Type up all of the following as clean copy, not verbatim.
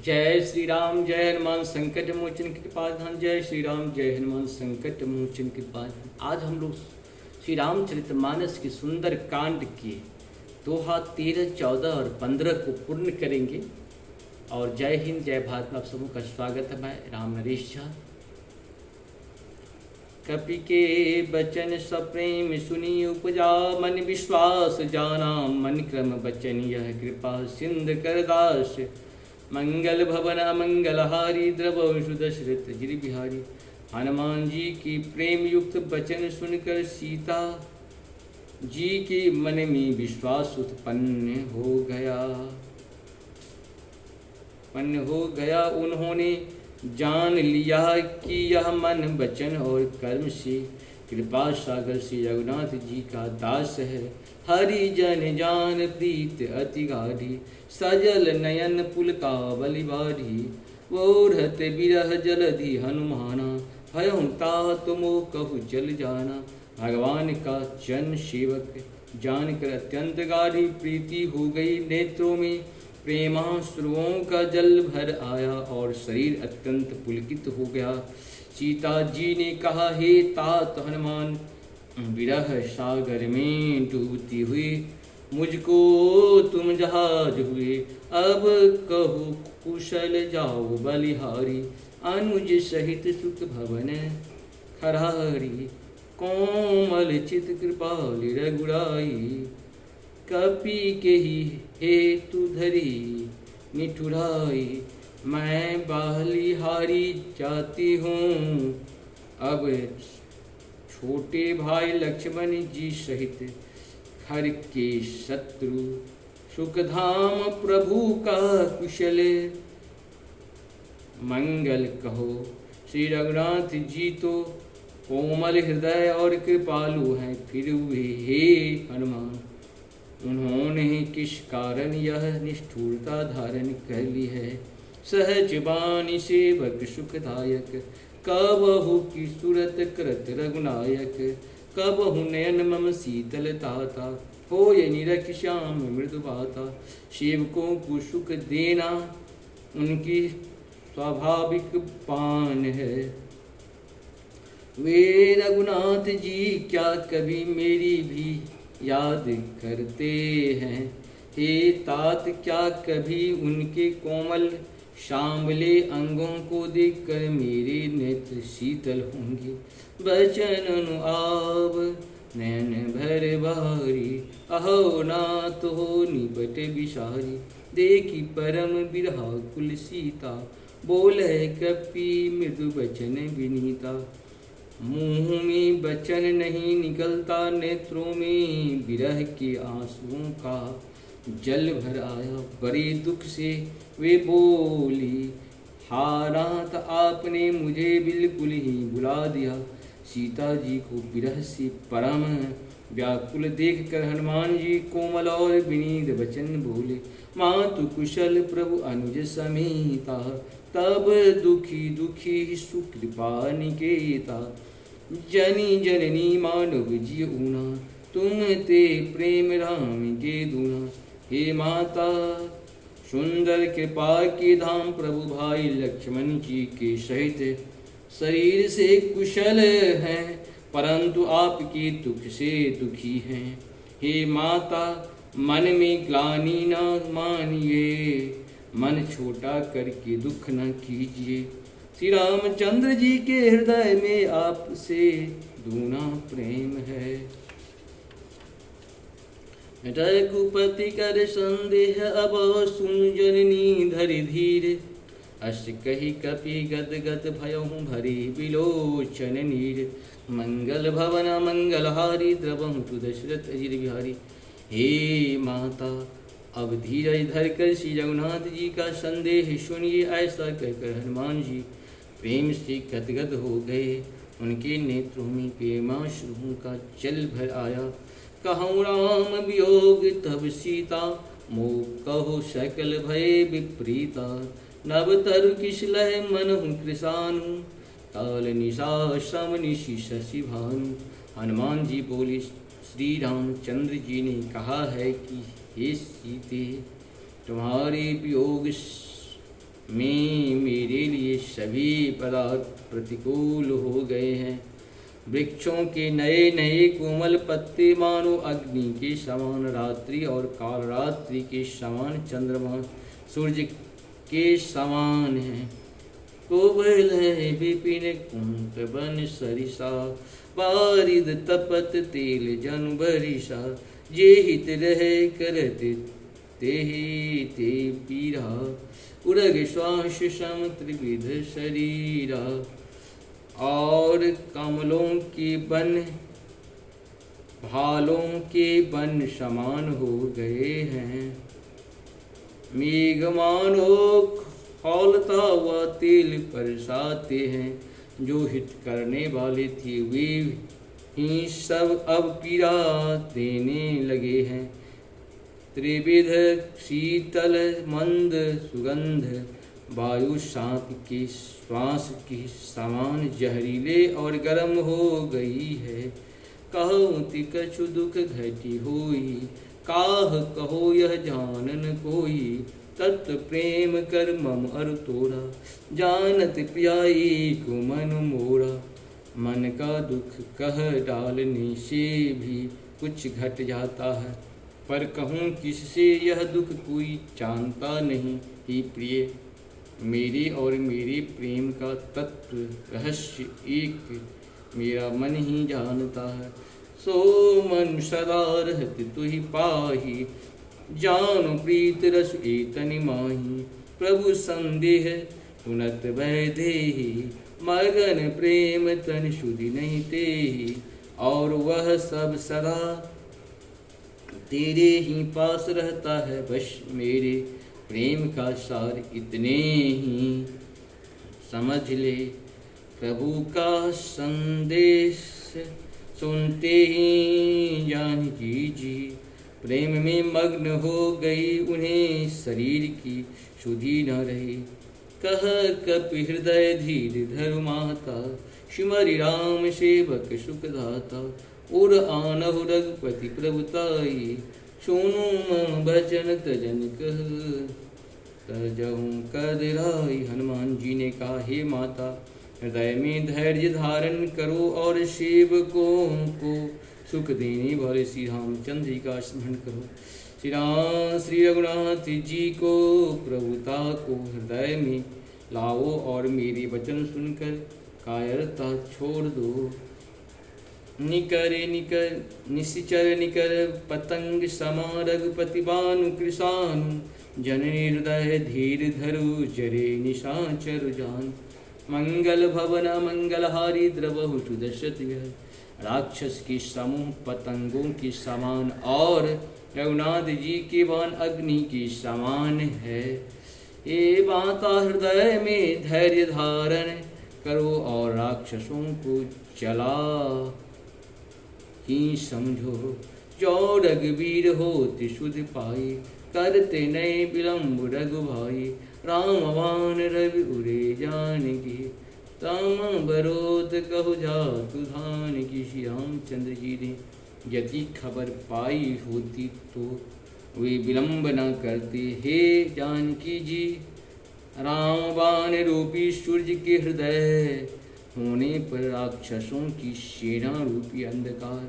जय श्री राम जय हनुमान संकट मोचन कृपाधाम। जय श्री राम जय हनुमान संकट मोचन कृपाधाम। आज हम लोग श्री रामचरितमानस के सुंदर कांड के दोहा 13, 14 और 15 को पूर्ण करेंगे। और जय हिंद जय भारत में आप सबों का स्वागत है। मैं राम नरेश झा। कपि के बचन सप्रेम सुनी उपजा, मन विश्वास जाना मन क्रम बचन यह कृपा सिंध करदास। मंगल भवन अमंगलहारी द्रवशु दशरथ गिरि बिहारी। हनुमान जी की प्रेम युक्त वचन सुनकर सीता जी के मन में विश्वास उत्पन्न हो गया। उन्होंने जान लिया कि यह मन वचन और कर्म से कृपा सागर से जगन्नाथ जी का दास है। हरि जन जान प्रीत अति गाढ़ी, सजल नयन पुलकावली बाढ़ी। ओढ़त बिरह जलधि हनुमाना, भयउ तात मोह कहु जल जाना। भगवान का जन सेवक जानकर अत्यंत गाढ़ी प्रीति हो गई। नेत्रों में प्रेमाश्रुओं का जल भर आया और शरीर अत्यंत पुलकित हो गया। सीता जी ने कहा, हे तात हनुमान, विरह सागर में डूबती हुई मुझको तुम जहाज हुए। अब कहो कुशल जाओ बलिहारी, अनुज सहित सुख भवन खरारी। कोमल चित कृपाल रघुराई, कपि के ही हेतु धरी निठुराई। मैं बलिहारी जाती हूँ, अब छोटे भाई लक्ष्मण जी सहित खर के शत्रु सुखधाम प्रभु का कुशल मंगल कहो। श्री रघुनाथ जी तो कोमल हृदय और कृपालु हैं, फिर वे हे हनुमान उन्होंने किस कारण यह निष्ठुरता धारण कर ली है। सहज बानी सेवक सुखदायक, कबहु की सूरत कृत रघुनायक। कबहु नयन मम शीतल ताता, होय निरख श्याम मृदु बाता। सेवकों को सुख देना उनकी स्वाभाविक पान है। वे रघुनाथ जी क्या कभी मेरी भी याद करते हैं। हे तात, क्या कभी उनके कोमल शामले अंगों को देखकर मेरे नेत्र शीतल होंगे। बचन अनुआव नयन भर बारी, अहो नाथ हो निबट विषारी। देखी परम बिरहा कुल सीता, बोले कपि मृदु बचन विनीता। मुँह में वचन नहीं निकलता, नेत्रों में विरह के आंसुओं का जल भर आया। बड़े दुख से वे बोली, हारात आपने मुझे बिल्कुल ही बुला दिया। सीता जी को विरह से परम व्याकुल देखकर हनुमान जी कोमल और विनीत वचन बोले। मातु कुशल प्रभु अनुज समेता, तब दुखी दुखी सुकृपा निकेता। जनी जननी मानव जी ऊना, तुम ते प्रेम राम के दूना। हे माता सुंदर कृपा के धाम, प्रभु भाई लक्ष्मण जी के सहित शरीर से कुशल हैं, परंतु आपके दुख से दुखी हैं। हे माता मन में ग्लानि न मानिए, मन छोटा करके दुख न कीजिए। श्री रामचंद्र जी के हृदय में आपसे दूना प्रेम है। रघुपति कर संदेह अब सुन जननी धरि धीर। अस कही कपि गद गद भयहु भरी बिलोचन नीर। मंगल भवन मंगलहारी, द्रवहु दशरथ गिरि बिहारी। हे माता, अब धीरज धर कर श्री रघुनाथ जी का संदेह सुनिए। ऐसा कहकर हनुमान जी प्रेम से गदगद हो गए। उनके नेत्रों में प्रेमाश्रुओं का जल भर आया। कहूँ राम वियोग तब सीता, मोह कहो सकल भय विपरीता। नव तरु किसलह मनहु कृशानु, काल निशा सम निशि शशि भानु। हनुमान जी बोले, श्री रामचंद्र जी ने कहा है कि हे सीते, तुम्हारे वियोग में मेरे लिए सभी पदार्थ प्रतिकूल हो गए हैं। वृक्षों के नए नए कोमल पत्ते मानो अग्नि के समान, रात्रि और काल रात्रि के समान, चंद्रमा सूर्य के समान है। कोवल है विपिन कुंत बन सरिसा, बारिद तपत तेल जन बरिसा, जे हित रहे करते ते ते पीरा, उरग श्वास सम त्रिविध शरीरा। और कमलों के बन भालों के बन समान हो गए हैं। मेघमान हो खौलता हुआ तेल बरसाते हैं, जो हित करने वाले थे वे ही सब अब पीड़ा देने लगे हैं। त्रिविध शीतल मंद सुगंध वायु सांप के श्वास के समान जहरीले और गर्म हो गई है। कहो ति कछु दुख घटी होई, काह कहो यह जानन कोई, तत्व प्रेम कर मम अरु तोरा, जानत प्याई को मन मोरा। मन का दुख कह डालने से भी कुछ घट जाता है, पर कहूँ किससे यह दुख कोई जानता नहीं। ही प्रिय, मेरे और मेरे प्रेम का तत्व रहस्य एक मेरा मन ही जानता है। सो मन सदा रहत तुहि पाही, जान प्रीत रस एतनि माही। प्रभु संदेह सुनत भय देहि, मगन प्रेम तन सुधि नहीं तेहि। और वह सब सदा तेरे ही पास रहता है, बस मेरे प्रेम का सार इतने ही समझ ले। प्रभु का संदेश सुनते ही जानकी जी प्रेम में मग्न हो गई, उन्हें शरीर की सुधि न रही। कह कपि हृदय धीर धरु माता, सिमरि राम सेवक सुखदाता। उर आनहु रघुपति प्रभुताई, सुनु मम भजन तजन कह, तजहु कदराई। हनुमान जी ने कहा, हे माता, हृदय में धैर्य धारण करो और सेवकों को सुख देने वाले श्री रामचंद्र जी का स्मरण करो। श्री रघुनाथ जी को प्रभुता को हृदय में लाओ और मेरी वचन सुनकर कायरता छोड़ दो। निश्चर निकर पतंग समा, रघुपति बानु कृशानु। जननी हृदय धीर धरु, जरे निशाचर जान। मंगल भवन मंगलहारी, द्रवहु सुदशत विहर। राक्षस के समूह पतंगों के समान और रघुनाथ जी के बाण अग्नि के समान है। ये माता, हृदय में धैर्य धारण करो और राक्षसों को जला ही समझो। जो रघुवीर होति सुध पाई, करते नए विलम्ब रघु भाई। रामवान रवि उरे जानकी, तम बरोत कहु जातु धान की। श्री रामचंद्र जी ने यदि खबर पाई होती तो वे विलम्ब न करते। हे जानकी जी, रामबाण रूपी सूर्य के हृदय होने पर राक्षसों की सेना रूपी अंधकार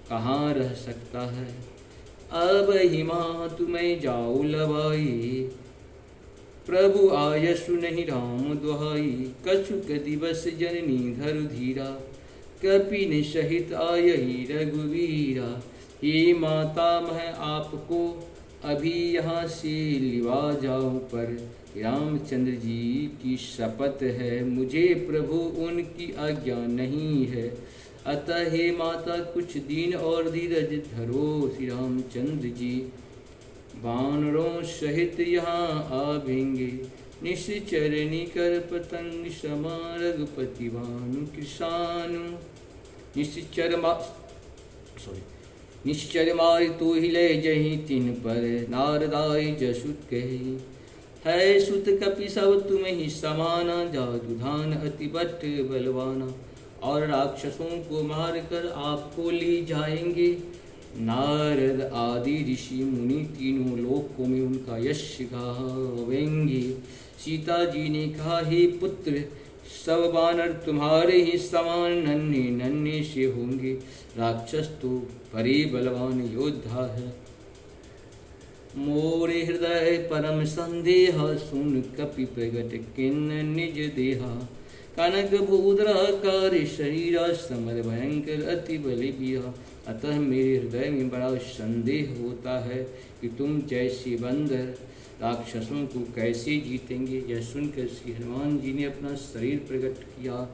कहाँ रह सकता है। अब हिमा तुम्हें जाओ लबाई, प्रभु आयसु नहीं राम दुहाई। कछुक दिवस जननी धरु धीरा, कपिन सहित आयहि रघुवीरा। हे माता, मैं आपको अभी यहाँ से लिवा जाऊँ, पर रामचंद्र जी की शपथ है, मुझे प्रभु उनकी आज्ञा नहीं है। अतः हे माता, कुछ दिन और धीरज धरो। श्री रामचंद्र जी वानरों सहित यहाँ आवेंगे। निश्चर निकर पतंग समा, रघुपति भानु कृशानु। निश्चर मारि तो ही ले जही, तिन पर नारदाई जसुत कही। है सुत कपि सब तुम ही समाना, जादूधान अति बट बलवाना। और राक्षसों को मार कर आपको ले जाएंगे। नारद आदि ऋषि मुनि तीनों लोकों में उनका यश गावेंगे। सीता जी ने कहा, हे पुत्र, सब वानर तुम्हारे ही समान नन्हे नन्हे से होंगे, राक्षस तो बड़े बलवान योद्धा है। मोरे हृदय परम संदेह, सुन कपि प्रगट किन निज देहा। कनक भूद्राकार शरीर, समर भयंकर अति बलिया। अतः मेरे हृदय में बड़ा संदेह होता है कि तुम जैसे बंदर राक्षसों को कैसे जीतेंगे। यह सुनकर श्री हनुमान जी ने अपना शरीर प्रकट किया।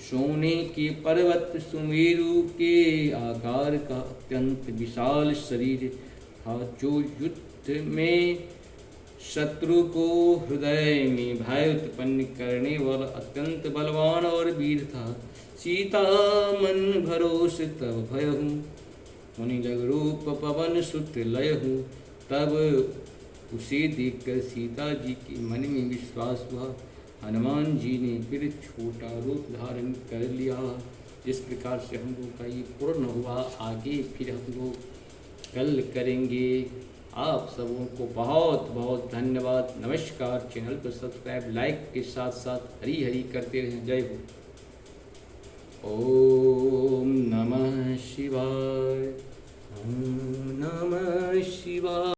सोने के पर्वत सुमेरु के आकार का अत्यंत विशाल शरीर था, जो युद्ध में शत्रु को हृदय में भय उत्पन्न करने वाला अत्यंत बलवान और वीर था। सीता मन भरोस तब भयहु, मुनि लग रूप पवन सुत लयहु। तब उसे देखकर सीता जी के मन में विश्वास हुआ। हनुमान जी ने फिर छोटा रूप धारण कर लिया। जिस प्रकार से हम लोग का ये पूर्ण हुआ, आगे फिर हम लोग कल करेंगे। आप सबों को बहुत बहुत धन्यवाद, नमस्कार। चैनल को सब्सक्राइब, लाइक के साथ साथ हरी हरी करते रहें। जय हो।